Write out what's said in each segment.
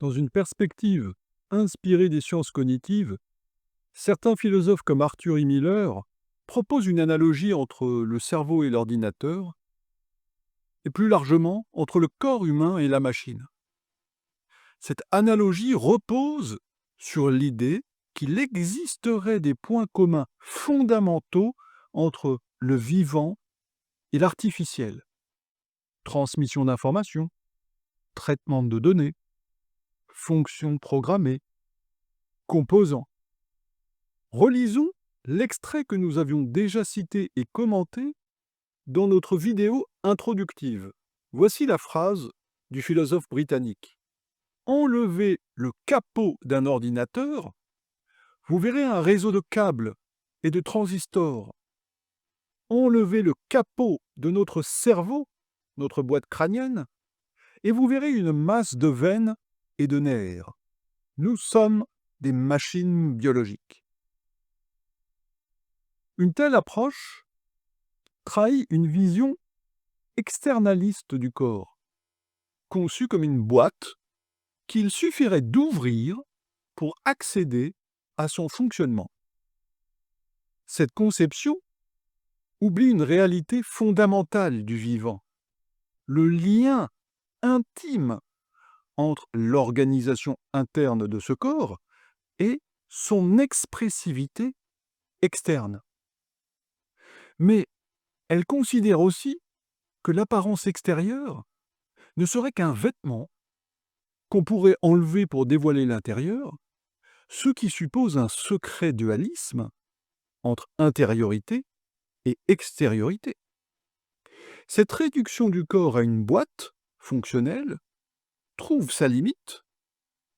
Dans une perspective inspirée des sciences cognitives, certains philosophes comme Arthur E. Miller proposent une analogie entre le cerveau et l'ordinateur, et plus largement entre le corps humain et la machine. Cette analogie repose sur l'idée qu'il existerait des points communs fondamentaux entre le vivant et l'artificiel. Transmission d'informations, traitement de données, fonctions programmées, composants. Relisons l'extrait que nous avions déjà cité et commenté dans notre vidéo introductive. Voici la phrase du philosophe britannique. Enlevez le capot d'un ordinateur, vous verrez un réseau de câbles et de transistors. Enlevez le capot de notre cerveau, notre boîte crânienne, et vous verrez une masse de veines et de nerfs. Nous sommes des machines biologiques. Une telle approche trahit une vision externaliste du corps, conçue comme une boîte qu'il suffirait d'ouvrir pour accéder à son fonctionnement. Cette conception oublie une réalité fondamentale du vivant, le lien intime entre l'organisation interne de ce corps et son expressivité externe. Mais elle considère aussi que l'apparence extérieure ne serait qu'un vêtement qu'on pourrait enlever pour dévoiler l'intérieur, ce qui suppose un secret dualisme entre intériorité et extériorité. Cette réduction du corps à une boîte fonctionnelle trouve sa limite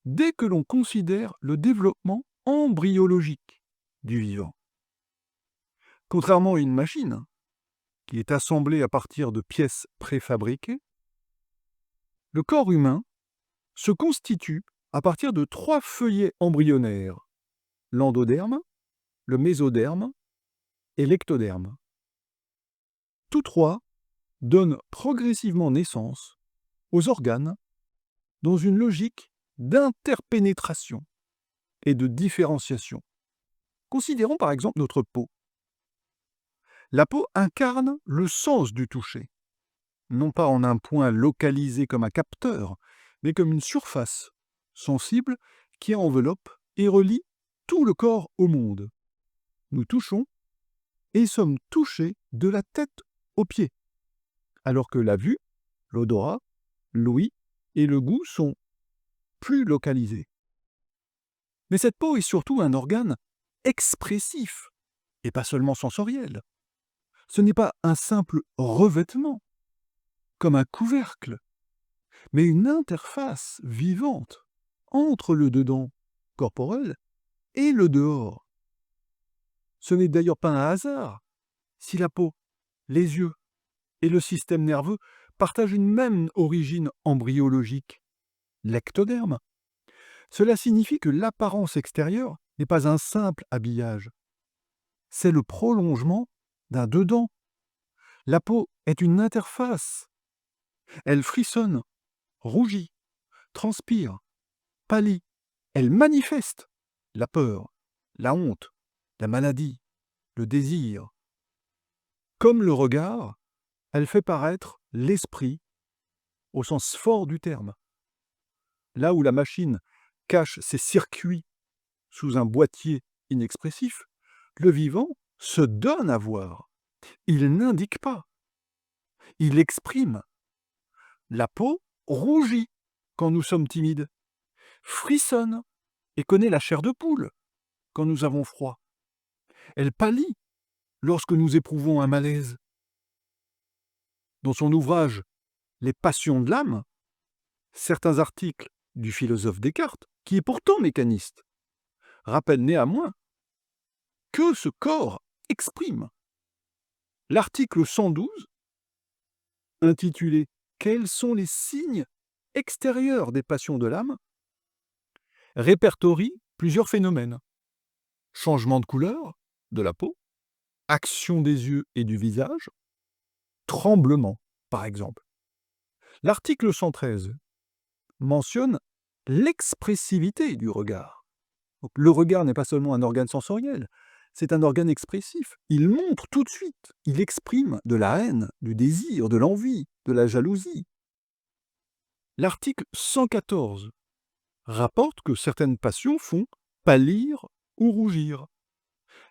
dès que l'on considère le développement embryologique du vivant. Contrairement à une machine, qui est assemblée à partir de pièces préfabriquées, le corps humain se constitue à partir de 3 feuillets embryonnaires, l'endoderme, le mésoderme et l'ectoderme. Tous 3 donnent progressivement naissance aux organes dans une logique d'interpénétration et de différenciation. Considérons par exemple notre peau. La peau incarne le sens du toucher, non pas en un point localisé comme un capteur, mais comme une surface sensible qui enveloppe et relie tout le corps au monde. Nous touchons et sommes touchés de la tête aux pieds, alors que la vue, l'odorat, l'ouïe et le goût sont plus localisés. Mais cette peau est surtout un organe expressif et pas seulement sensoriel. Ce n'est pas un simple revêtement, comme un couvercle, mais une interface vivante entre le dedans corporel et le dehors. Ce n'est d'ailleurs pas un hasard si la peau, les yeux et le système nerveux partagent une même origine embryologique, l'ectoderme. Cela signifie que l'apparence extérieure n'est pas un simple habillage. C'est le prolongement d'un dedans. La peau est une interface. Elle frissonne, rougit, transpire, pâlit. Elle manifeste la peur, la honte, la maladie, le désir. Comme le regard, elle fait paraître l'esprit au sens fort du terme. Là où la machine cache ses circuits sous un boîtier inexpressif, le vivant se donne à voir. Il n'indique pas. Il exprime. La peau rougit quand nous sommes timides, frissonne et connaît la chair de poule quand nous avons froid. Elle pâlit lorsque nous éprouvons un malaise. Dans son ouvrage Les passions de l'âme, certains articles du philosophe Descartes, qui est pourtant mécaniste, rappellent néanmoins que ce corps exprime. L'article 112, intitulé « Quels sont les signes extérieurs des passions de l'âme ?» répertorie plusieurs phénomènes. Changement de couleur de la peau, action des yeux et du visage, tremblement, par exemple. L'article 113 mentionne l'expressivité du regard. Donc, le regard n'est pas seulement un organe sensoriel, c'est un organe expressif. Il montre tout de suite, il exprime de la haine, du désir, de l'envie, de la jalousie. L'article 114 rapporte que certaines passions font pâlir ou rougir.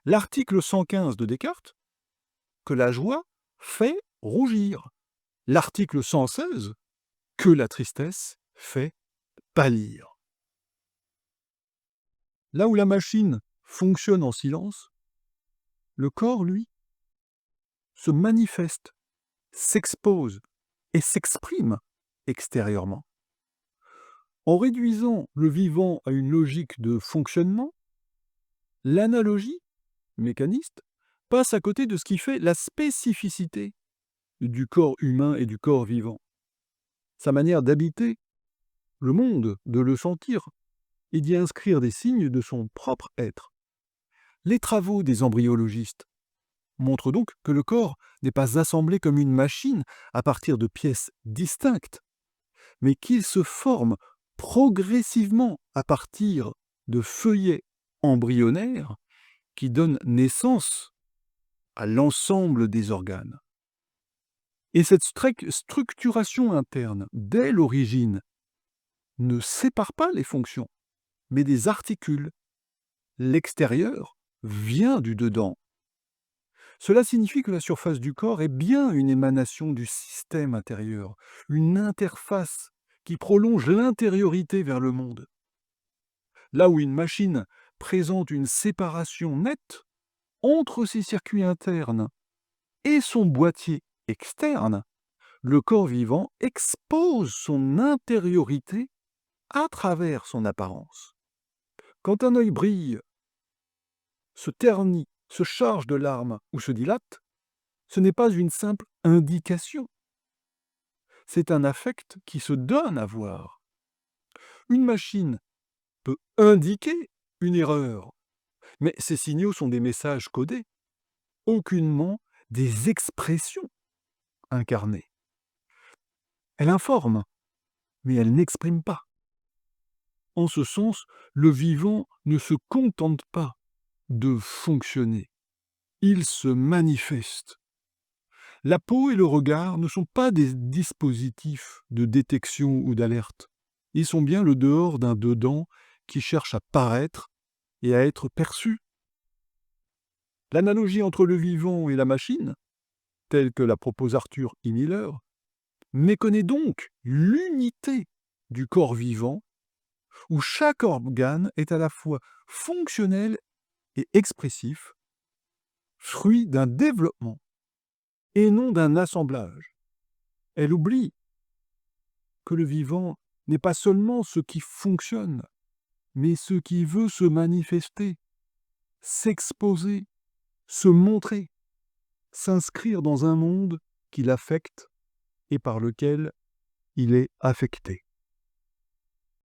L'article 115 de Descartes, que la joie fait rougir. L'article 116, que la tristesse fait pâlir. Là où la machine fonctionne en silence, le corps, lui, se manifeste, s'expose et s'exprime extérieurement. En réduisant le vivant à une logique de fonctionnement, l'analogie mécaniste passe à côté de ce qui fait la spécificité du corps humain et du corps vivant. Sa manière d'habiter le monde, de le sentir et d'y inscrire des signes de son propre être. Les travaux des embryologistes montrent donc que le corps n'est pas assemblé comme une machine à partir de pièces distinctes, mais qu'il se forme progressivement à partir de feuillets embryonnaires qui donnent naissance à l'ensemble des organes. Et cette structuration interne, dès l'origine, ne sépare pas les fonctions, mais les articule. L'extérieur vient du dedans. Cela signifie que la surface du corps est bien une émanation du système intérieur, une interface qui prolonge l'intériorité vers le monde. Là où une machine présente une séparation nette entre ses circuits internes et son boîtier externe, le corps vivant expose son intériorité à travers son apparence. Quand un œil brille, se ternit, se charge de larmes ou se dilate, ce n'est pas une simple indication. C'est un affect qui se donne à voir. Une machine peut indiquer une erreur, mais ces signaux sont des messages codés, aucunement des expressions incarnées. Elle informe, mais elle n'exprime pas. En ce sens, le vivant ne se contente pas de fonctionner, il se manifeste. La peau et le regard ne sont pas des dispositifs de détection ou d'alerte. Ils sont bien le dehors d'un dedans qui cherche à paraître et à être perçu. L'analogie entre le vivant et la machine, telle que la propose Arthur E. Miller, méconnaît donc l'unité du corps vivant, où chaque organe est à la fois fonctionnel et expressif, fruit d'un développement et non d'un assemblage. Elle oublie que le vivant n'est pas seulement ce qui fonctionne, mais ce qui veut se manifester, s'exposer, se montrer, s'inscrire dans un monde qui l'affecte et par lequel il est affecté.